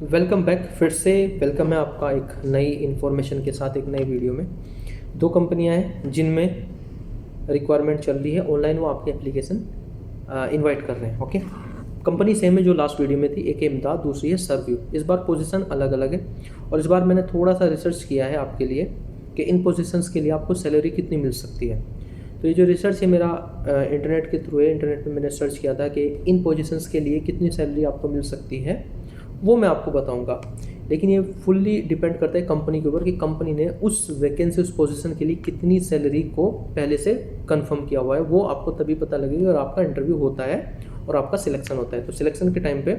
Welcome back. फिर से welcome है आपका एक नई इन्फॉर्मेशन के साथ एक नई वीडियो में। दो कंपनियां हैं जिनमें रिक्वायरमेंट चल रही है ऑनलाइन, वो आपकी एप्लीकेशन इनवाइट कर रहे हैं। ओके, कंपनी सेम है जो लास्ट वीडियो में थी, एक है इमदाद, दूसरी है सर्व्यू। इस बार पोजीशन अलग अलग है और इस बार मैंने थोड़ा सा रिसर्च किया है आपके लिए कि इन पोजीशंस के लिए आपको सैलरी कितनी मिल सकती है। तो ये जो रिसर्च है मेरा इंटरनेट के थ्रू है। इंटरनेट पे मैंने सर्च किया था कि इन पोजीशंस के लिए कितनी सैलरी आपको मिल सकती है, वो मैं आपको बताऊंगा। लेकिन ये फुल्ली डिपेंड करता है कंपनी के ऊपर कि कंपनी ने उस वैकेंसी, उस पोजीशन के लिए कितनी सैलरी को पहले से कंफर्म किया हुआ है। वो आपको तभी पता लगेगा अगर आपका इंटरव्यू होता है और आपका सिलेक्शन होता है। तो सिलेक्शन के टाइम पे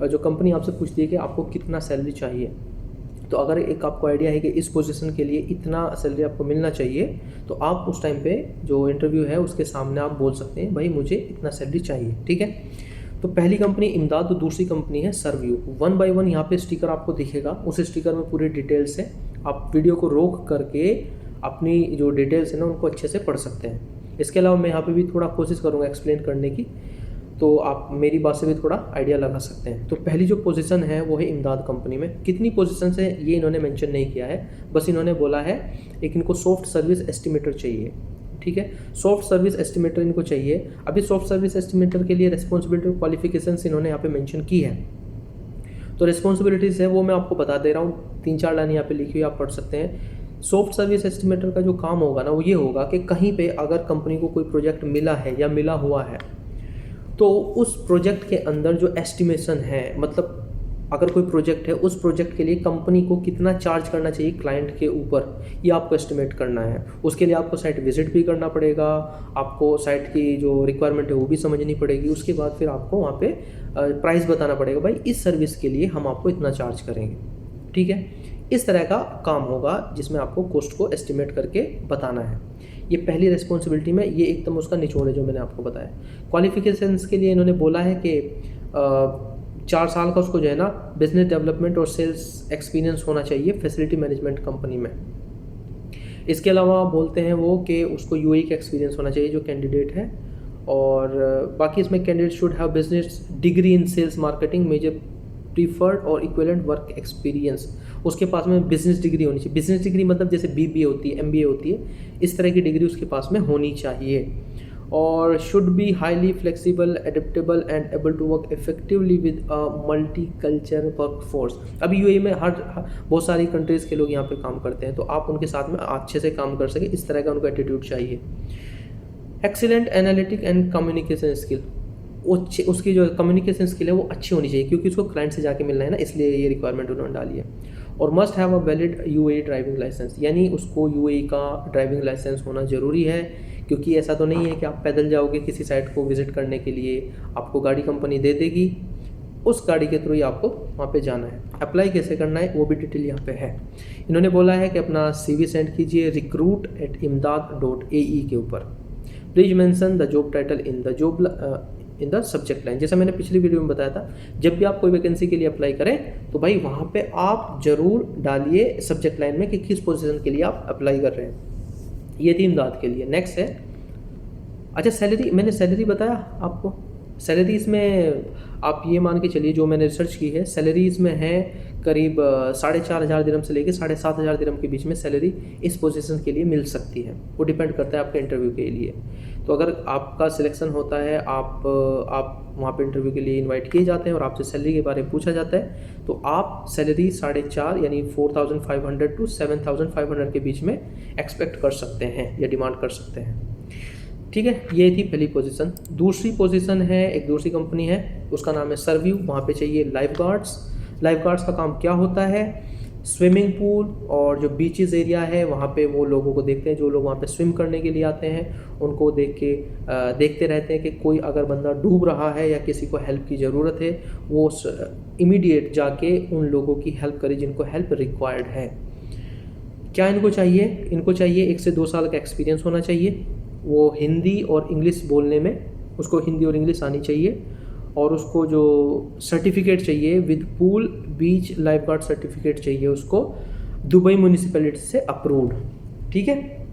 जो कंपनी आपसे पूछती है कि आपको कितना सैलरी चाहिए, तो अगर एक आपको आइडिया है कि इस पोजीशन के लिए इतना सैलरी आपको मिलना चाहिए, तो आप उस टाइम पे जो इंटरव्यू है उसके सामने आप बोल सकते हैं भाई मुझे इतना सैलरी चाहिए। ठीक है, तो पहली कंपनी इमदाद, तो दूसरी कंपनी है सर्व्यू। वन बाय वन यहाँ पे स्टिकर आपको दिखेगा, उस स्टिकर में पूरी डिटेल्स है। आप वीडियो को रोक करके अपनी जो डिटेल्स है ना उनको अच्छे से पढ़ सकते हैं। इसके अलावा मैं यहाँ पे भी थोड़ा कोशिश करूँगा एक्सप्लेन करने की, तो आप मेरी बात से भी थोड़ा आइडिया लगा सकते हैं। तो पहली जो पोजीशन है वो है इमदाद कंपनी में। कितनी पोजीशन है ये इन्होंने मेंशन नहीं किया है, बस इन्होंने बोला है एक इनको सॉफ्ट सर्विस एस्टिमेटर चाहिए। ठीक है, सॉफ्ट सर्विस एस्टिमेटर इनको चाहिए। अभी सॉफ्ट सर्विस एस्टिमेटर के लिए रिस्पॉन्सिबिलिटी और क्वालिफिकेशंस इन्होंने यहाँ पे मेंशन की है। तो रिस्पॉन्सिबिलिटीज़ है वो मैं आपको बता दे रहा हूँ, 3-4 लाइन यहाँ पे लिखी हुई आप पढ़ सकते हैं। सॉफ्ट सर्विस एस्टिमेटर का जो काम होगा ना वो ये होगा कि कहीं पे अगर कंपनी को कोई प्रोजेक्ट मिला है या मिला हुआ है, तो उस प्रोजेक्ट के अंदर जो एस्टिमेशन है, मतलब अगर कोई प्रोजेक्ट है उस प्रोजेक्ट के लिए कंपनी को कितना चार्ज करना चाहिए क्लाइंट के ऊपर, ये आपको एस्टिमेट करना है। उसके लिए आपको साइट विजिट भी करना पड़ेगा, आपको साइट की जो रिक्वायरमेंट है वो भी समझनी पड़ेगी। उसके बाद फिर आपको वहाँ पे प्राइस बताना पड़ेगा, भाई इस सर्विस के लिए हम आपको इतना चार्ज करेंगे। ठीक है, इस तरह का काम होगा जिसमें आपको कॉस्ट को एस्टिमेट करके बताना है। ये पहली रिस्पॉन्सिबिलिटी में, ये एकदम उसका निचोड़ है जो मैंने आपको बताया। क्वालिफिकेशंस के लिए इन्होंने बोला है कि 4 साल का उसको जो है ना बिजनेस डेवलपमेंट और सेल्स एक्सपीरियंस होना चाहिए फैसिलिटी मैनेजमेंट कंपनी में। इसके अलावा बोलते हैं वो कि उसको यूएई का एक्सपीरियंस होना चाहिए जो कैंडिडेट है। और बाकी इसमें candidate should have business degree in sales marketing major preferred और इक्विवेलेंट वर्क एक्सपीरियंस। उसके पास में बिजनेस डिग्री होनी चाहिए। बिजनेस डिग्री मतलब जैसे बीबीए होती है, एमबीए होती है, इस तरह की डिग्री उसके पास में होनी चाहिए। और should be highly flexible, adaptable and able to work effectively with a multi culture work force. अभी यूएई में हर बहुत सारी कंट्रीज़ के लोग यहाँ पे काम करते हैं, तो आप उनके साथ में अच्छे से काम कर सके, इस तरह का उनको एटीट्यूड चाहिए। Excellent analytic and communication skill, उसकी जो कम्युनिकेशन स्किल है वो अच्छी होनी चाहिए, क्योंकि उसको क्लाइंट से जाके मिलना है ना, इसलिए ये रिक्वायरमेंट उन्होंने डाली है। और must have a valid UAE driving licence, यानी उसको यूएई का ड्राइविंग लाइसेंस होना ज़रूरी है। क्योंकि ऐसा तो नहीं है कि आप पैदल जाओगे किसी साइट को विजिट करने के लिए, आपको गाड़ी कंपनी दे देगी, उस गाड़ी के थ्रू ही आपको वहाँ पे जाना है। अप्लाई कैसे करना है वो भी डिटेल यहाँ पे है। इन्होंने बोला है कि अपना CV सेंड कीजिए recruit@imdad.ae के ऊपर। Please mention the job title in the subject line. जैसा मैंने पिछली वीडियो में बताया था, जब भी आप कोई वैकेंसी के लिए अप्लाई करें तो भाई वहाँ पे आप जरूर डालिए सब्जेक्ट लाइन में कि किस पोजीशन के लिए आप अप्लाई कर रहे हैं। ये थी इमदाद के लिए। नेक्स्ट है, अच्छा सैलरी, मैंने सैलरी बताया आपको। सैलरी इसमें आप ये मान के चलिए, जो मैंने रिसर्च की है, सैलरी इसमें है करीब 4,500 दिरहम से लेकर 7,500 दिरहम के बीच में सैलरी इस पोजीशन के लिए मिल सकती है। वो डिपेंड करता है आपके इंटरव्यू के लिए। तो अगर आपका सिलेक्शन होता है, आप वहाँ पे इंटरव्यू के लिए इनवाइट किए जाते हैं और आपसे सैलरी के बारे में पूछा जाता है, तो आप सैलरी 4,500 यानी 4,500 to 7,500 के बीच में एक्सपेक्ट कर सकते हैं या डिमांड कर सकते हैं। ठीक है, ये थी पहली पोजीशन। दूसरी पोजीशन है, एक दूसरी कंपनी है, उसका नाम है सर्व्यू। वहाँ पे चाहिए लाइफ गार्ड्स। लाइफ गार्ड्स का काम क्या होता है, स्विमिंग पूल और जो बीचेस एरिया है वहाँ पे वो लोगों को देखते हैं, जो लोग वहाँ पे स्विम करने के लिए आते हैं उनको देखते रहते हैं कि कोई अगर बंदा डूब रहा है या किसी को हेल्प की ज़रूरत है, वो इमीडिएट जाके उन लोगों की हेल्प करे जिनको हेल्प रिक्वायर्ड है। क्या इनको चाहिए, इनको चाहिए 1 से 2 साल का एक्सपीरियंस होना चाहिए। वो हिंदी और इंग्लिश बोलने में, उसको हिंदी और इंग्लिश आनी चाहिए। और उसको जो सर्टिफिकेट चाहिए with pool beach life guard certificate चाहिए उसको, दुबई म्यूनिसिपैलिटी से अप्रूव्ड। ठीक है,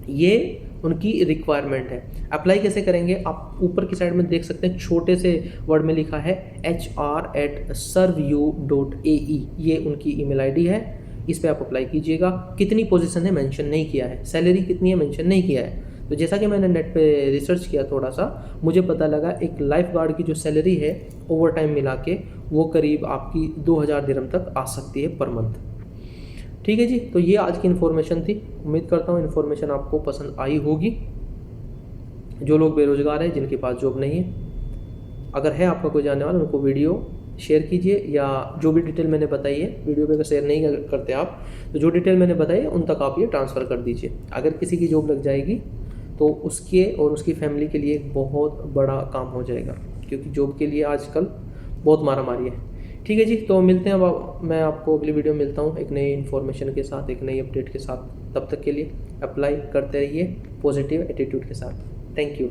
ये उनकी रिक्वायरमेंट है। अप्लाई कैसे करेंगे, आप ऊपर की साइड में देख सकते हैं, छोटे से वर्ड में लिखा है hr@serveu.ae, ये उनकी ईमेल आईडी है, इस पर आप अप्लाई कीजिएगा। कितनी पोजीशन है मेंशन नहीं किया है, सैलरी कितनी है मेंशन नहीं किया है। तो जैसा कि मैंने नेट पे रिसर्च किया थोड़ा सा, मुझे पता लगा एक लाइफ गार्ड की जो सैलरी है ओवर टाइम मिला के वो करीब आपकी 2000 दिरहम तक आ सकती है पर मंथ। ठीक है जी, तो ये आज की इन्फॉर्मेशन थी। उम्मीद करता हूँ इन्फॉर्मेशन आपको पसंद आई होगी। जो लोग बेरोजगार हैं, जिनके पास जॉब नहीं है, अगर है आपका कोई जानने वाला, उनको वीडियो शेयर कीजिए, या जो भी डिटेल मैंने बताई है वीडियो पे अगर शेयर नहीं करते आप, तो जो डिटेल मैंने बताई है उन तक आप ये ट्रांसफ़र कर दीजिए। अगर किसी की जॉब लग जाएगी तो उसके और उसकी फैमिली के लिए एक बहुत बड़ा काम हो जाएगा, क्योंकि जॉब के लिए आजकल बहुत मारामारी है। ठीक है जी, तो मिलते हैं। अब मैं आपको अगली वीडियो में मिलता हूँ एक नई इन्फॉर्मेशन के साथ, एक नई अपडेट के साथ। तब तक के लिए अप्लाई करते रहिए पॉजिटिव एटीट्यूड के साथ। Thank you.